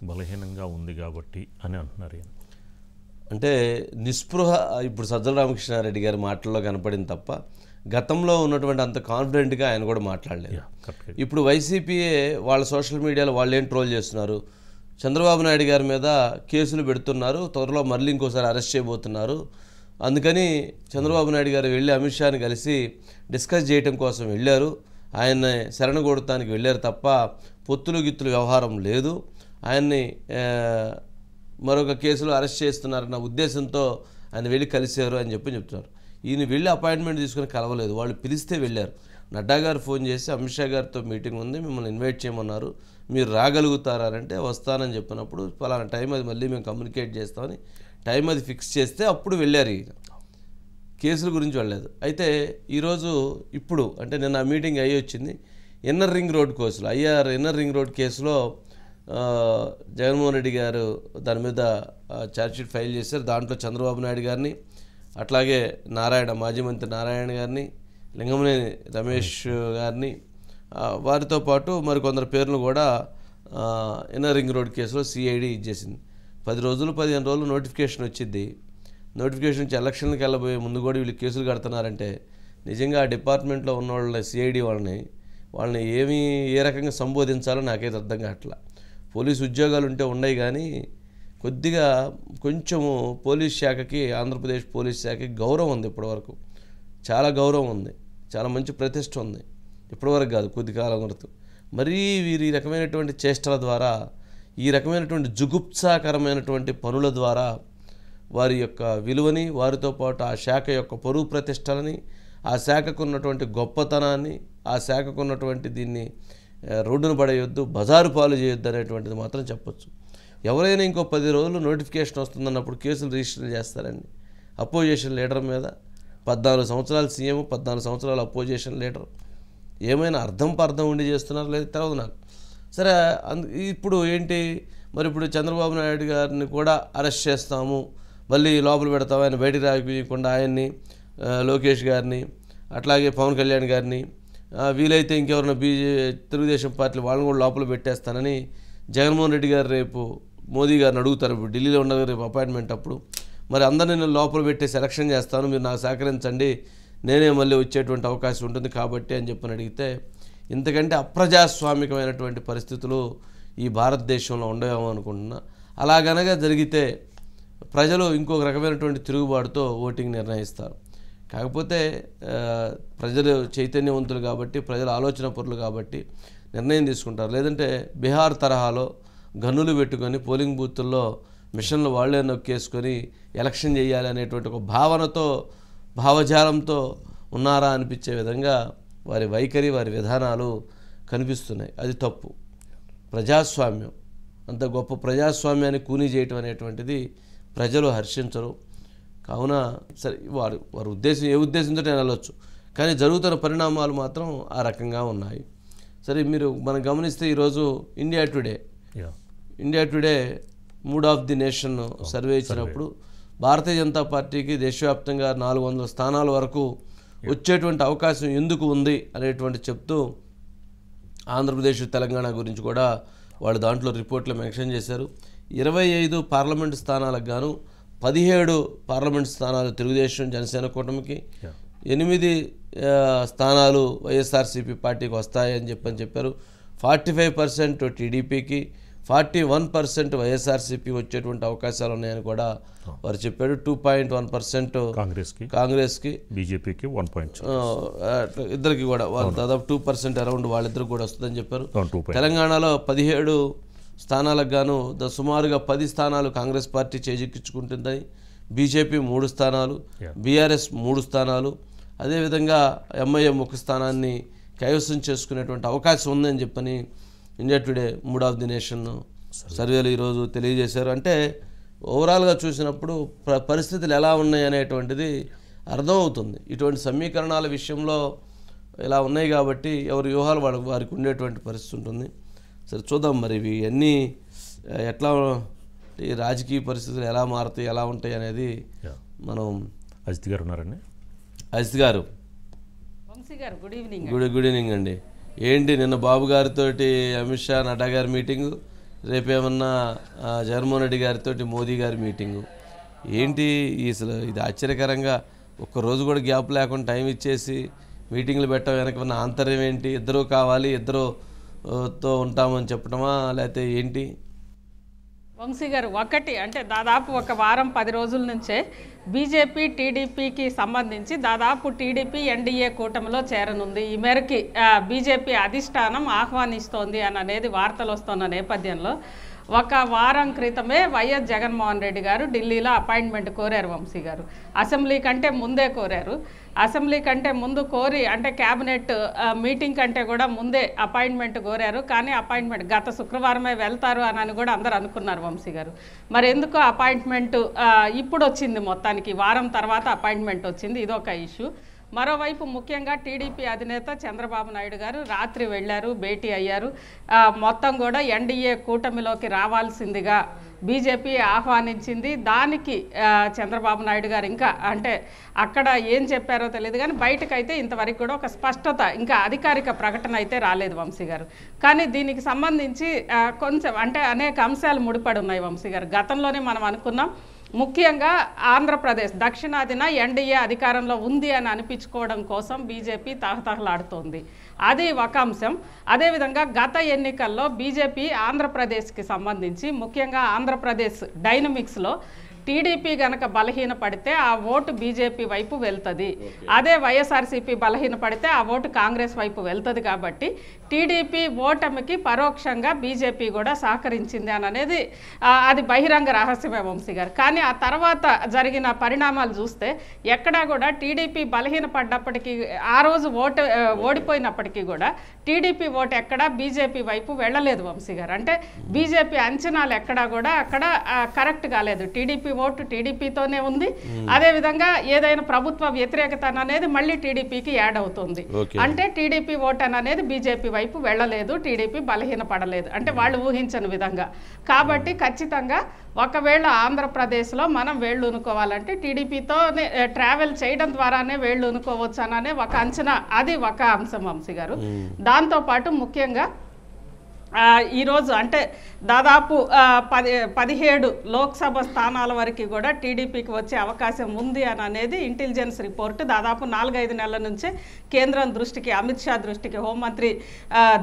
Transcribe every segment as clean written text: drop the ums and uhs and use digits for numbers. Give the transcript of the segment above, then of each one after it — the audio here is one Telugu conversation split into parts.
బలహీనంగా ఉంది కాబట్టి అని అంటున్నారు. అంటే నిస్పృహ ఇప్పుడు సజ్జల రామకృష్ణారెడ్డి గారి మాటల్లో కనపడింది తప్ప గతంలో ఉన్నటువంటి అంత కాన్ఫిడెంట్గా ఆయన కూడా మాట్లాడలేదు. ఇప్పుడు వైసీపీయే వాళ్ళ సోషల్ మీడియాలో వాళ్ళు ఏం ట్రోల్ చేస్తున్నారు, చంద్రబాబు నాయుడు గారి మీద కేసులు పెడుతున్నారు, త్వరలో మళ్ళీ ఇంకోసారి అరెస్ట్ చేయబోతున్నారు, అందుకని చంద్రబాబు నాయుడు గారు వెళ్ళి అమిత్ షాని కలిసి డిస్కస్ చేయడం కోసం వెళ్ళారు, ఆయన్ని శరణగొడటానికి వెళ్ళారు తప్ప పొత్తులు గిత్తులు వ్యవహారం లేదు, ఆయన్ని మరొక కేసులో అరెస్ట్ చేస్తున్నారన్న ఉద్దేశంతో ఆయన వెళ్ళి కలిశారు అని చెప్తున్నారు. ఈయన వెళ్ళి అపాయింట్మెంట్ తీసుకుని కలవలేదు, వాళ్ళు పిలిస్తే వెళ్ళారు. నడ్డా గారు ఫోన్ చేసి అమిత్ షా గారితో మీటింగ్ ఉంది, మిమ్మల్ని ఇన్వైట్ చేయమన్నారు, మీరు రాగలుగుతారంటే వస్తానని చెప్పినప్పుడు పలానా టైం అది మళ్ళీ మేము కమ్యూనికేట్ చేస్తామని టైం అది ఫిక్స్ చేస్తే అప్పుడు వెళ్ళారు. ఈయన కేసుల గురించి వెళ్ళలేదు. అయితే ఈరోజు ఇప్పుడు అంటే నిన్న ఆ మీటింగ్ అయ్యి వచ్చింది. ఇన్నర్ రింగ్ రోడ్ కేసులో ఇన్నర్ రింగ్ రోడ్ కేసులో జగన్మోహన్ రెడ్డి గారు దాని మీద ఛార్జ్షీట్ ఫైల్ చేశారు. దాంట్లో చంద్రబాబు నాయుడు గారిని, అట్లాగే మాజీ మంత్రి నారాయణ గారిని, లింగమనేని రమేష్ గారిని, వారితో పాటు మరికొందరు పేర్లు కూడా ఇన్నర్ రింగ్ రోడ్ కేసులో సిఐడి ఇచ్చేసింది. 10-15 రోజులు నోటిఫికేషన్ వచ్చింది. నోటిఫికేషన్ నుంచి ఎలక్షన్కి వెళ్ళబోయే ముందు కూడా వీళ్ళు కేసులు కడుతున్నారంటే నిజంగా ఆ డిపార్ట్మెంట్లో ఉన్న వాళ్ళని సిఐడి వాళ్ళని ఏ రకంగా సంబోధించాలో నాకైతే అర్థం కావట్లా. పోలీసు ఉద్యోగాలు ఉంటే ఉన్నాయి కానీ కొంచెము పోలీస్ శాఖకి, ఆంధ్రప్రదేశ్ పోలీస్ శాఖకి గౌరవం ఉంది. ఇప్పటివరకు చాలా గౌరవం ఉంది, చాలా మంచి ప్రతిష్ట ఉంది. ఇప్పటివరకు కాదు, కొద్ది కాలం వరకు. మరీ వీరి రకమైనటువంటి చేష్టల ద్వారా, ఈ రకమైనటువంటి జుగుప్సాకరమైనటువంటి పనుల ద్వారా వారి యొక్క విలువని, వారితో పాటు ఆ శాఖ యొక్క పరువు ప్రతిష్టలని, ఆ శాఖకు ఉన్నటువంటి గొప్పతనాన్ని, ఆ శాఖకు ఉన్నటువంటి దీన్ని రోడ్డున పడేయొద్దు, బజారు పాలు చేయొద్దు అనేటువంటిది మాత్రం చెప్పొచ్చు. ఎవరైనా ఇంకో 10 రోజులు నోటిఫికేషన్ వస్తుందన్నప్పుడు కేసులు రిజిస్టర్ చేస్తారండి. అపోజిషన్ లీడర్ మీద 14 సంవత్సరాలు సీఎం, 14 సంవత్సరాలు అపోజిషన్ లీడర్, ఏమైనా అర్థం ఉండి చేస్తున్నారు లేదు తెలియదు నాకు. సరే, ఇప్పుడు ఏంటి మరి, ఇప్పుడు చంద్రబాబు నాయుడు గారిని కూడా అరెస్ట్ చేస్తాము, మళ్ళీ లోపల పెడతాము, ఆయన బయటికి రాకుండా ఆయన్ని, లోకేష్ గారిని, అట్లాగే పవన్ కళ్యాణ్ గారిని, వీలైతే ఇంకెవరైనా తెలుగుదేశం పార్టీ వాళ్ళని కూడా లోపల పెట్టేస్తానని జగన్మోహన్ రెడ్డి గారు రేపు మోదీ గారిని అడుగుతారు. ఇప్పుడు ఢిల్లీలో ఉండగా రేపు అపాయింట్మెంట్ అప్పుడు మరి అందరినీ నేను లోపల పెట్టి సెలక్షన్ చేస్తాను, మీరు నాకు సహకరించండి, నేనే మళ్ళీ వచ్చేటువంటి అవకాశం ఉంటుంది కాబట్టి అని చెప్పని అడిగితే, ఇంతకంటే అప్రజాస్వామికమైనటువంటి పరిస్థితులు ఈ భారతదేశంలో ఉండవేమో అనుకుంటున్నా. అలాగనగా జరిగితే ప్రజలు ఇంకొక రకమైనటువంటి తిరుగుబాటుతో ఓటింగ్ నిర్ణయిస్తారు. కాకపోతే ప్రజలు చైతన్యవంతులు కాబట్టి, ప్రజల ఆలోచన పరులు కాబట్టి నిర్ణయం తీసుకుంటారు. లేదంటే బీహార్ తరహాలో గన్నులు పెట్టుకొని పోలింగ్ బూతుల్లో మిషన్లు వాళ్ళే నొక్కేసుకొని ఎలక్షన్ చేయాలి అనేటువంటి ఒక భావజాలంతో ఉన్నారా అనిపించే విధంగా వారి వైఖరి, వారి విధానాలు కనిపిస్తున్నాయి. అది తప్పు. ప్రజాస్వామ్యం, అంత గొప్ప ప్రజాస్వామ్యాన్ని కూనీ చేయటం అనేటువంటిది ప్రజలు హర్షించరు. కావున సరే, వారి ఉద్దేశం ఏ ఉద్దేశంతో నేను వెళ్ళొచ్చు, కానీ జరుగుతున్న పరిణామాలు మాత్రం ఆ రకంగా ఉన్నాయి. సరే, మనం గమనిస్తే ఈరోజు India today mood of the nation survey ఇచ్చినప్పుడు భారతీయ జనతా పార్టీకి దేశవ్యాప్తంగా 400 స్థానాల వరకు వచ్చేటువంటి అవకాశం ఎందుకు ఉంది అనేటువంటి చెప్తూ ఆంధ్రప్రదేశ్, తెలంగాణ గురించి కూడా వాళ్ళు దాంట్లో రిపోర్ట్లో మెన్షన్ చేశారు. 25 పార్లమెంటు స్థానాలకు గాను 17 పార్లమెంటు స్థానాలు తెలుగుదేశం జనసేన కూటమికి, 8 స్థానాలు వైఎస్ఆర్సీపీ పార్టీకి వస్తాయని చెప్పారు. 45% టీడీపీకి, 41% వైఎస్ఆర్సీపీ వచ్చేటువంటి అవకాశాలు ఉన్నాయని కూడా వారు చెప్పారు. 2.1% కాంగ్రెస్కి, బీజేపీకి 1.6 ఇద్దరికి కూడా వాళ్ళు దాదాపు 2% అరౌండ్ వాళ్ళిద్దరికి కూడా వస్తుందని చెప్పారు. తెలంగాణలో 17 స్థానాలకు గాను సుమారుగా 10 స్థానాలు కాంగ్రెస్ పార్టీ చేజిక్కించుకుంటుందని, బీజేపీ 3 స్థానాలు, బీఆర్ఎస్ 3 స్థానాలు, అదేవిధంగా ఎంఐఎం 1 స్థానాన్ని కైవసం చేసుకునేటువంటి అవకాశం ఉందని చెప్పని India today mood of the nation సర్వేలు ఈరోజు తెలియజేశారు. అంటే ఓవరాల్గా చూసినప్పుడు పరిస్థితులు ఎలా ఉన్నాయి అనేటువంటిది అర్థమవుతుంది. ఇటువంటి సమీకరణాల విషయంలో ఇలా ఉన్నాయి కాబట్టి ఎవరి వ్యూహాలు వారికి ఉండేటువంటి పరిస్థితి ఉంటుంది. సరే, చూద్దాం మరి ఇవన్నీ ఎట్లా, ఈ రాజకీయ పరిస్థితులు ఎలా మారుతాయి, ఎలా ఉంటాయి అనేది మనం. అజిత్ గారు ఉన్నారండి. అజిత్ గారు, గుడ్ ఈవినింగ్ అండి. ఏంటి నిన్న బాబు గారితో అమిత్ షా, నడ్డా గారి మీటింగు, రేపేమన్నా జగన్మోహన్ రెడ్డి గారితో మోదీ గారి మీటింగు ఏంటి అసలు ఇది ఆశ్చర్యకరంగా ఒక్కరోజు కూడా గ్యాప్ లేకుండా టైం ఇచ్చేసి మీటింగ్లు పెట్టడం వెనక ఉన్న ఆంతర్యం ఏంటి? ఇద్దరూ కావాలి, ఇద్దరుతో ఉంటామని చెప్పడమా లేకపోతే ఏంటి? వంశీ గారు, ఒకటి అంటే దాదాపు ఒక వారం 10 రోజుల నుంచే బీజేపీ టీడీపీకి సంబంధించి దాదాపు టీడీపీ ఎన్డీఏ కూటమిలో చేరనుంది. ఈ మేరకి బీజేపీ అధిష్టానం ఆహ్వానిస్తోంది అని అనేది వార్తలు వస్తున్న నేపథ్యంలో ఒక వారం క్రితమే వైఎస్ జగన్మోహన్ రెడ్డి గారు ఢిల్లీలో అపాయింట్మెంట్ కోరారు వంశీ గారు. అసెంబ్లీ కంటే ముందే కోరారు. అసెంబ్లీ కంటే ముందు కోరి అంటే క్యాబినెట్ మీటింగ్ కంటే కూడా ముందే అపాయింట్మెంట్ కోరారు. కానీ అపాయింట్మెంట్ గత శుక్రవారమే వెళ్తారు అని కూడా అందరూ అనుకున్నారు వంశీ గారు. మరి ఎందుకో అపాయింట్మెంట్ ఇప్పుడు వచ్చింది, మొత్తానికి వారం తర్వాత అపాయింట్మెంట్ వచ్చింది. ఇదొక ఇష్యూ. మరోవైపు ముఖ్యంగా టీడీపీ అధినేత చంద్రబాబు నాయుడు గారు రాత్రి వెళ్ళారు, భేటీ అయ్యారు. మొత్తం కూడా ఎన్డీఏ కూటమిలోకి రావాల్సిందిగా బీజేపీ ఆహ్వానించింది. దానికి చంద్రబాబు నాయుడు గారు ఇంకా అంటే అక్కడ ఏం చెప్పారో తెలియదు, కానీ బయటకైతే ఇంతవరకు కూడా ఒక స్పష్టత, ఇంకా అధికారిక ప్రకటన అయితే రాలేదు వంశీ గారు. కానీ దీనికి సంబంధించి కొంచెం అంటే అనేక అంశాలు ముడిపడి ఉన్నాయి వంశీ గారు. గతంలోనే మనం అనుకున్నాం, ముఖ్యంగా ఆంధ్రప్రదేశ్ దక్షిణాదిన ఎన్డీఏ అధికారంలో ఉంది అని అనిపించుకోవడం కోసం బీజేపీ తహతహలాడుతోంది. అది ఒక అంశం. అదేవిధంగా గత ఎన్నికల్లో బీజేపీ ఆంధ్రప్రదేశ్కి సంబంధించి ముఖ్యంగా ఆంధ్రప్రదేశ్ డైనమిక్స్లో టీడీపీ గనక బలహీన పడితే ఆ ఓటు బీజేపీ వైపు వెళ్తుంది, అదే వైఎస్ఆర్సీపీ బలహీన పడితే ఆ ఓటు కాంగ్రెస్ వైపు వెళ్తుంది. కాబట్టి టీడీపీ ఓటమికి పరోక్షంగా బీజేపీ కూడా సహకరించింది అని అనేది అది బహిరంగ రహస్యమే వంశీ గారు. కానీ ఆ తర్వాత జరిగిన పరిణామాలు చూస్తే ఎక్కడా కూడా టీడీపీ బలహీన పడ్డప్పటికీ, ఆ రోజు ఓడిపోయినప్పటికీ కూడా టీడీపీ ఓటు ఎక్కడా బీజేపీ వైపు వెళ్ళలేదు వంశీ గారు. అంటే బీజేపీ అంచనాలు ఎక్కడా కూడా అక్కడ కరెక్ట్ కాలేదు. టీడీపీ ఓటు టీడీపీతోనే ఉంది. అదేవిధంగా ఏదైనా ప్రభుత్వ వ్యతిరేకత అనేది మళ్ళీ టీడీపీకి యాడ్ అవుతుంది. అంటే టీడీపీ ఓటు అనేది బీజేపీ వైపు వెళ్ళలేదు, టీడీపీ బలహీన పడలేదు, అంటే వాళ్ళు ఊహించని విధంగా. కాబట్టి ఖచ్చితంగా ఒకవేళ ఆంధ్రప్రదేశ్లో మనం వేళ్ళు ఉనుకోవాలంటే టీడీపీతోనే ట్రావెల్ చేయడం ద్వారానే వేళ్ళు ఉనుకోవచ్చు అనే ఒక అంచనా, అది ఒక అంశం వంశీ గారు. దాంతోపాటు ముఖ్యంగా ఈరోజు అంటే దాదాపు 17 లోక్సభ స్థానాల వరకు కూడా టీడీపీకి వచ్చే అవకాశం ఉంది అని అనేది ఇంటెలిజెన్స్ రిపోర్ట్ దాదాపు 4-5 నెలల నుంచే కేంద్రం దృష్టికి, అమిత్ షా దృష్టికి, హోంమంత్రి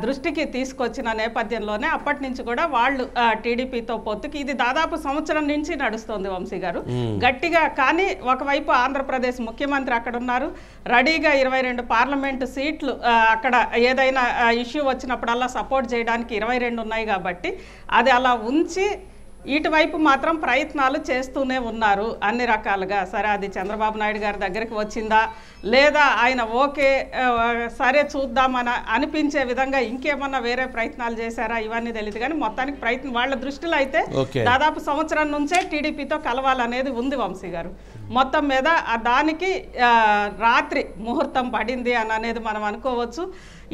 దృష్టికి తీసుకొచ్చిన నేపథ్యంలోనే అప్పటి నుంచి కూడా వాళ్ళు టీడీపీతో పొత్తుకి ఇది దాదాపు సంవత్సరం నుంచి నడుస్తుంది వంశీ గారు గట్టిగా. కానీ ఒకవైపు ఆంధ్రప్రదేశ్ ముఖ్యమంత్రి అక్కడ ఉన్నారు, రెడీగా 22 పార్లమెంటు సీట్లు అక్కడ ఏదైనా ఇష్యూ వచ్చినప్పుడల్లా సపోర్ట్ చేయడానికి 22 ఉన్నాయి. కాబట్టి అది అలా ఉంచి ఇటువైపు మాత్రం ప్రయత్నాలు చేస్తూనే ఉన్నారు అన్ని రకాలుగా. సరే, అది చంద్రబాబు నాయుడు గారి దగ్గరికి వచ్చిందా లేదా ఆయన ఓకే సరే చూద్దామని అనిపించే విధంగా ఇంకేమన్నా వేరే ప్రయత్నాలు చేశారా ఇవన్నీ తెలియదు. కానీ మొత్తానికి ప్రయత్నం వాళ్ళ దృష్టిలో అయితే దాదాపు సంవత్సరం నుంచే టీడీపీతో కలవాలనేది ఉంది వంశీ గారు. మొత్తం మీద దానికి రాత్రి ముహూర్తం పడింది అని అనేది మనం అనుకోవచ్చు.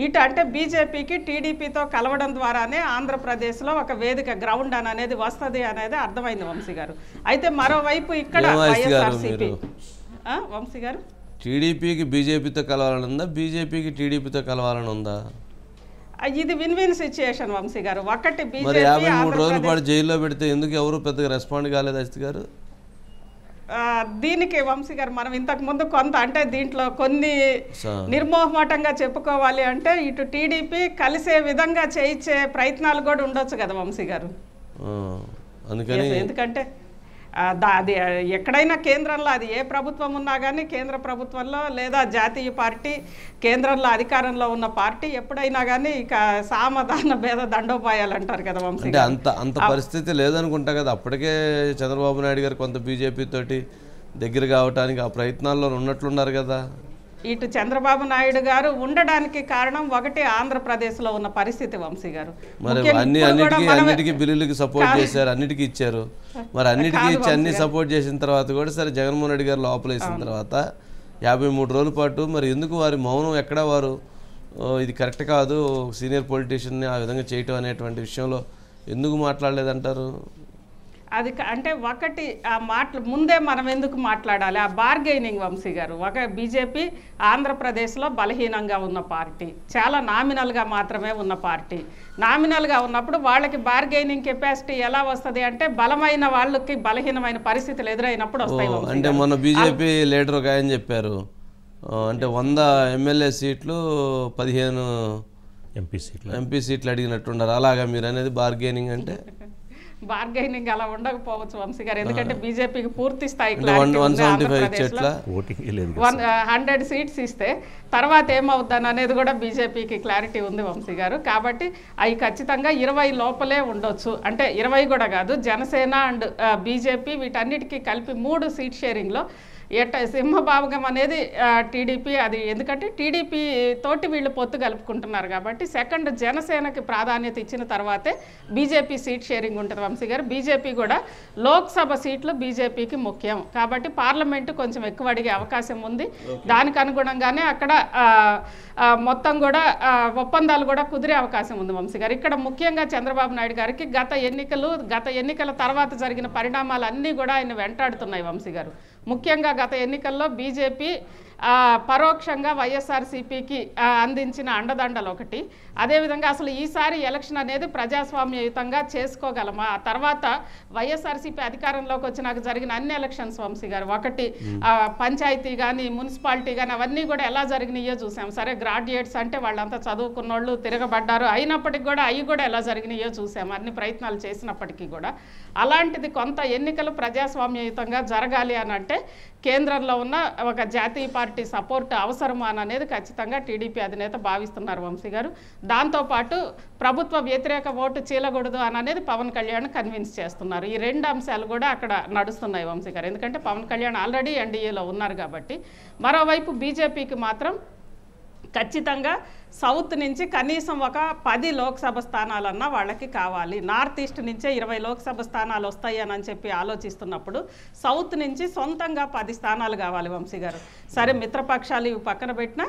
ఇటు అంటే బీజేపీకి టీడీపీతో కలవడం ద్వారానే ఆంధ్రప్రదేశ్లో ఒక వేదిక, గ్రౌండ్ అని అనేది వస్తుంది అనేది అర్థమైంది వంశీ గారు. అయితే మరోవైపు ఇక్కడ వైఎస్ఆర్సీపీ వంశీ గారు టీడీపీకి బీజేపీతో కలవాలని ఉందా, బీజేపీకి టీడీపీతో కలవాలని ఉందా? ఇది విన్ విన్ సిచ్యుయేషన్ వంశీ గారు. ఒకటి బీజేపీ 53 రోజుల పాటు జైల్లో పెడితే ఎందుకు ఎవరు పెద్దగా రెస్పాండ్ కాలేదు అజిత్ గారు? దీనికి వంశీ గారు మనం ఇంతకు ముందు కొంత అంటే దీంట్లో కొన్ని నిర్మోహమాటంగా చెప్పుకోవాలి అంటే ఇటు టీడీపీ కలిసే విధంగా చేయించే ప్రయత్నాలు కూడా ఉండొచ్చు కదా వంశీ గారు. ఎందుకంటే అది ఎక్కడైనా కేంద్రంలో అది ఏ ప్రభుత్వం ఉన్నా కానీ కేంద్ర ప్రభుత్వంలో లేదా జాతీయ పార్టీ కేంద్రంలో అధికారంలో ఉన్న పార్టీ ఎప్పుడైనా కానీ ఇక సామధాన భేద దండోపాయాలు అంటారు కదా వంశీ. అంటే అంత పరిస్థితి లేదనుకుంటా కదా. అప్పటికే చంద్రబాబు నాయుడు గారు కొంత బీజేపీ తోటి దగ్గర కావటానికి ఆ ప్రయత్నాల్లో ఉన్నట్లున్నారు కదా. ఇటు చంద్రబాబు నాయుడు గారు ఉండడానికి కారణం ఒకటి ఆంధ్రప్రదేశ్లో ఉన్న పరిస్థితి వంశీ గారు. మరి అన్నిటికీ బిల్లులకి సపోర్ట్ చేశారు, అన్నిటికీ ఇచ్చారు. మరి అన్నిటికీ ఇచ్చి అన్ని సపోర్ట్ చేసిన తర్వాత కూడా సరే జగన్మోహన్ రెడ్డి గారు లోపలేసిన తర్వాత 53 రోజుల పాటు మరి ఎందుకు వారి మౌనం? ఎక్కడ వారు ఇది కరెక్ట్ కాదు, సీనియర్ పొలిటీషియన్ని ఆ విధంగా చేయటం అనేటువంటి విషయంలో ఎందుకు మాట్లాడలేదంటారు? అది అంటే ఒకటి ఆ ముందే మనం ఎందుకు మాట్లాడాలి? ఆ బార్గెయినింగ్ వంశీ గారు, ఒక బీజేపీ ఆంధ్రప్రదేశ్లో బలహీనంగా ఉన్న పార్టీ, చాలా నామినల్గా మాత్రమే ఉన్న పార్టీ. నామినల్గా ఉన్నప్పుడు వాళ్ళకి బార్గెయినింగ్ కెపాసిటీ ఎలా వస్తుంది అంటే బలమైన వాళ్ళకి బలహీనమైన పరిస్థితులు ఎదురైనప్పుడు వస్తాయి. అంటే మన బీజేపీ లీడర్ ఒక ఆయన చెప్పారు, అంటే 100 ఎమ్మెల్యే సీట్లు 15 ఎంపీ సీట్లు అడిగినట్టున్నారు. అలాగా మీరు అనేది బార్గెనింగ్ అంటే? బార్గెనింగ్ అలా ఉండకపోవచ్చు వంశీ గారు, ఎందుకంటే బీజేపీకి పూర్తి స్థాయి 100 సీట్స్ ఇస్తే తర్వాత ఏమవుద్దని అనేది కూడా బీజేపీకి క్లారిటీ ఉంది వంశీ గారు. కాబట్టి అవి ఖచ్చితంగా 20 లోపలే ఉండొచ్చు. అంటే 20 కూడా కాదు, జనసేన అండ్ బీజేపీ వీటన్నిటికీ కలిపి 3 సీట్ షేరింగ్లో సింహభాగం అనేది టీడీపీ. అది ఎందుకంటే టీడీపీ తోటి వీళ్ళు పొత్తు కలుపుకుంటున్నారు కాబట్టి సెకండ్ జనసేనకి ప్రాధాన్యత ఇచ్చిన తర్వాతే బీజేపీ సీట్ షేరింగ్ ఉంటుంది వంశీ గారు. బీజేపీ కూడా లోక్సభ సీట్లు బీజేపీకి ముఖ్యం కాబట్టి పార్లమెంటు కొంచెం ఎక్కువ అడిగే అవకాశం ఉంది. దానికి అనుగుణంగానే అక్కడ మొత్తం కూడా ఒప్పందాలు కూడా కుదిరే అవకాశం ఉంది వంశీ గారు. ఇక్కడ ముఖ్యంగా చంద్రబాబు నాయుడు గారికి గత ఎన్నికల తర్వాత జరిగిన పరిణామాలు అన్నీ కూడా ఆయన వెంటాడుతున్నాయి వంశీ గారు. ముఖ్యంగా గత ఎన్నికల్లో బీజేపీ పరోక్షంగా వైఎస్ఆర్సీపీకి అందించిన అండదండలు ఒకటి, అదేవిధంగా అసలు ఈసారి ఎలక్షన్ అనేది ప్రజాస్వామ్యయుతంగా చేసుకోగలమా, ఆ తర్వాత వైఎస్ఆర్సీపీ అధికారంలోకి వచ్చినాక జరిగిన అన్ని ఎలక్షన్స్ వంశీ గారు, ఒకటి పంచాయతీ కానీ మున్సిపాలిటీ కానీ అవన్నీ కూడా ఎలా జరిగినాయో చూసాం. సరే గ్రాడ్యుయేట్స్ అంటే వాళ్ళంతా చదువుకున్నోళ్ళు తిరగబడ్డారు, అయినప్పటికీ కూడా అవి కూడా ఎలా జరిగినాయో చూసాం అన్ని ప్రయత్నాలు చేసినప్పటికీ కూడా. అలాంటిది కొంత ఎన్నికలు ప్రజాస్వామ్యయుతంగా జరగాలి అని అంటే కేంద్రంలో ఉన్న ఒక జాతీయ పార్టీ సపోర్ట్ అవసరమా అనేది ఖచ్చితంగా టీడీపీ అధినేత భావిస్తున్నారు వంశీ గారు. దాంతోపాటు ప్రభుత్వ వ్యతిరేక ఓటు చీలకూడదు అనేది పవన్ కళ్యాణ్ కన్విన్స్ చేస్తున్నారు. ఈ 2 అంశాలు కూడా అక్కడ నడుస్తున్నాయి వంశీ గారు, ఎందుకంటే పవన్ కళ్యాణ్ ఆల్రెడీ ఎన్డీఏలో ఉన్నారు కాబట్టి. మరోవైపు బీజేపీకి మాత్రం ఖచ్చితంగా సౌత్ నుంచి కనీసం ఒక 10 లోక్సభ స్థానాలన్నా వాళ్ళకి కావాలి. నార్త్ ఈస్ట్ నుంచే 20 లోక్సభ స్థానాలు వస్తాయి అని చెప్పి ఆలోచిస్తున్నప్పుడు సౌత్ నుంచి సొంతంగా 10 స్థానాలు కావాలి వంశీ గారు. సరే మిత్రపక్షాలు ఇవి పక్కన పెట్టినా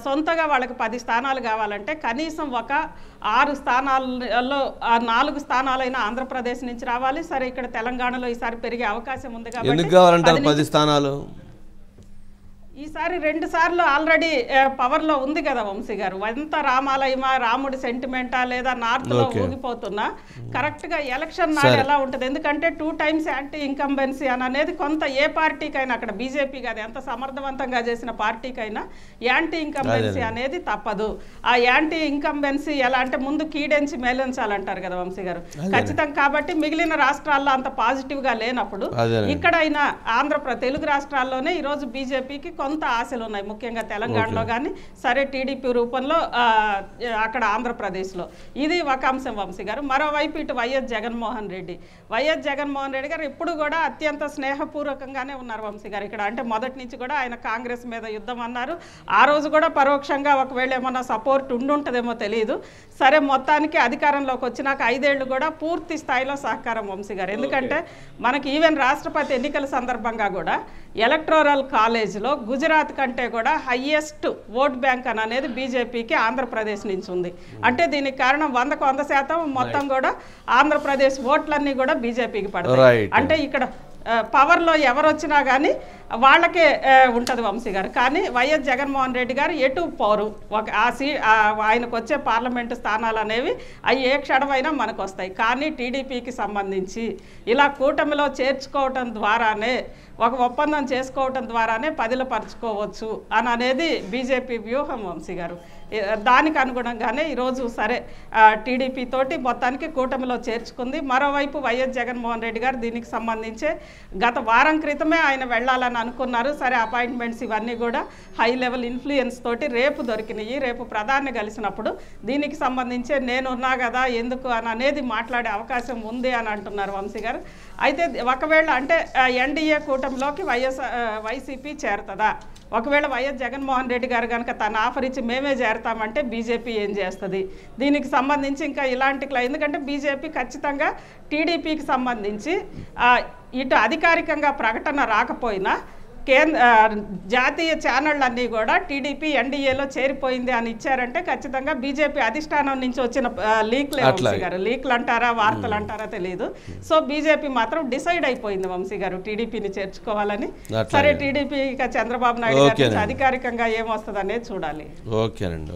సొంతగా వాళ్ళకి 10 స్థానాలు కావాలంటే కనీసం ఒక 6 స్థానాలలో 4 స్థానాలైనా ఆంధ్రప్రదేశ్ నుంచి రావాలి. సరే ఇక్కడ తెలంగాణలో ఈసారి పెరిగే అవకాశం ఉంది కాబట్టి 10 స్థానాలు ఈసారి 2 సార్లు ఆల్రెడీ పవర్లో ఉంది కదా వంశీ గారు. ఎంత రామాలయమా, రాముడి సెంటిమెంటా, లేదా నార్త్లో ఊగిపోతున్నా కరెక్ట్గా ఎలక్షన్ నాడు ఎలా ఉంటుంది, ఎందుకంటే 2 టైమ్స్ యాంటీ ఇంకంబెన్సీ అనేది కొంత ఏ పార్టీకైనా, అక్కడ బీజేపీ కాదు ఎంత సమర్థవంతంగా చేసిన పార్టీకైనా యాంటీ ఇంకంబెన్సీ అనేది తప్పదు. ఆ యాంటీ ఇంకంబెన్సీ ఎలా అంటే ముందు కీడెంచి మేలించాలంటారు కదా వంశీ గారు, ఖచ్చితంగా. కాబట్టి మిగిలిన రాష్ట్రాల్లో అంత పాజిటివ్గా లేనప్పుడు ఇక్కడైనా తెలుగు రాష్ట్రాల్లోనే ఈరోజు బీజేపీకి కొంత ఆశలు ఉన్నాయి, ముఖ్యంగా తెలంగాణలో కానీ సరే టీడీపీ రూపంలో అక్కడ ఆంధ్రప్రదేశ్లో. ఇది ఒక అంశం వంశీ గారు. మరోవైపు ఇటు వైఎస్ జగన్మోహన్ రెడ్డి గారు ఇప్పుడు కూడా అత్యంత స్నేహపూర్వకంగానే ఉన్నారు వంశీ గారు ఇక్కడ. అంటే మొదటి నుంచి కూడా ఆయన కాంగ్రెస్ మీద యుద్ధం అన్నారు. ఆ రోజు కూడా పరోక్షంగా ఒకవేళ ఏమన్నా సపోర్ట్ ఉండుంటుందేమో తెలియదు. సరే మొత్తానికి అధికారంలోకి వచ్చినాక 5 ఏళ్ళు కూడా పూర్తి స్థాయిలో సహకారం వంశీ గారు. ఎందుకంటే మనకి ఈవెన్ రాష్ట్రపతి ఎన్నికల సందర్భంగా కూడా ఎలక్టోరల్ కాలేజ్లో గుజరాత్ కంటే కూడా హైయెస్ట్ ఓట్ బ్యాంక్ అనేది బీజేపీకి ఆంధ్రప్రదేశ్ నుంచి ఉంది. అంటే దీనికి కారణం 100కు 100% మొత్తం కూడా ఆంధ్రప్రదేశ్ ఓట్లన్నీ కూడా బీజేపీకి పడతాయి. అంటే ఇక్కడ పవర్లో ఎవరు వచ్చినా కానీ వాళ్ళకే ఉంటుంది వంశీ గారు. కానీ వైఎస్ జగన్మోహన్ రెడ్డి గారు ఎటు పోరు, ఆయనకు వచ్చే పార్లమెంటు స్థానాలు అనేవి అవి ఏ క్షణమైనా మనకు వస్తాయి. కానీ టీడీపీకి సంబంధించి ఇలా కూటమిలో చేర్చుకోవటం ద్వారానే, ఒక ఒప్పందం చేసుకోవటం ద్వారానే పదిలపరచుకోవచ్చు అనేది బీజేపీ వ్యూహం వంశీ గారు. దానికి అనుగుణంగానే ఈరోజు సరే టీడీపీ తోటి మొత్తానికి కూటమిలో చేర్చుకుంది. మరోవైపు వైఎస్ జగన్మోహన్ రెడ్డి గారు దీనికి సంబంధించే గత వారం క్రితమే ఆయన వెళ్ళాలని అనుకున్నారు. సరే అపాయింట్మెంట్స్ ఇవన్నీ కూడా హై లెవెల్ ఇన్ఫ్లుయెన్స్ తోటి రేపు దొరికినాయి. రేపు ప్రధాని కలిసినప్పుడు దీనికి సంబంధించే నేనున్నా కదా ఎందుకు అనేది మాట్లాడే అవకాశం ఉంది అని అంటున్నారు వంశీ గారు. అయితే ఒకవేళ అంటే ఎన్డీఏ కూటమిలోకి వైసీపీ చేరుతుందా, ఒకవేళ వైఎస్ జగన్మోహన్ రెడ్డి గారు కనుక తన ఆఫర్ ఇచ్చి మేమే చేరతామంటే బీజేపీ ఏం చేస్తుంది, దీనికి సంబంధించి ఇంకా ఇలాంటి ఎందుకంటే బీజేపీ ఖచ్చితంగా టీడీపీకి సంబంధించి ఇటు అధికారికంగా ప్రకటన రాకపోయినా జాతీయ ఛానళ్ళన్నీ కూడా టీడీపీ ఎన్డీఏలో చేరిపోయింది అని ఇచ్చారంటే ఖచ్చితంగా బీజేపీ అధిష్టానం నుంచి వచ్చిన లీక్లే వంశీ గారు. లీక్లు అంటారా వార్తలు అంటారా తెలియదు. సో బీజేపీ మాత్రం డిసైడ్ అయిపోయింది వంశీ గారు టీడీపీని చేర్చుకోవాలని. సరే టీడీపీ ఇక చంద్రబాబు నాయుడు గారి నుంచి అధికారికంగా ఏమొస్తుంది అనేది చూడాలి. ఓకేనండి.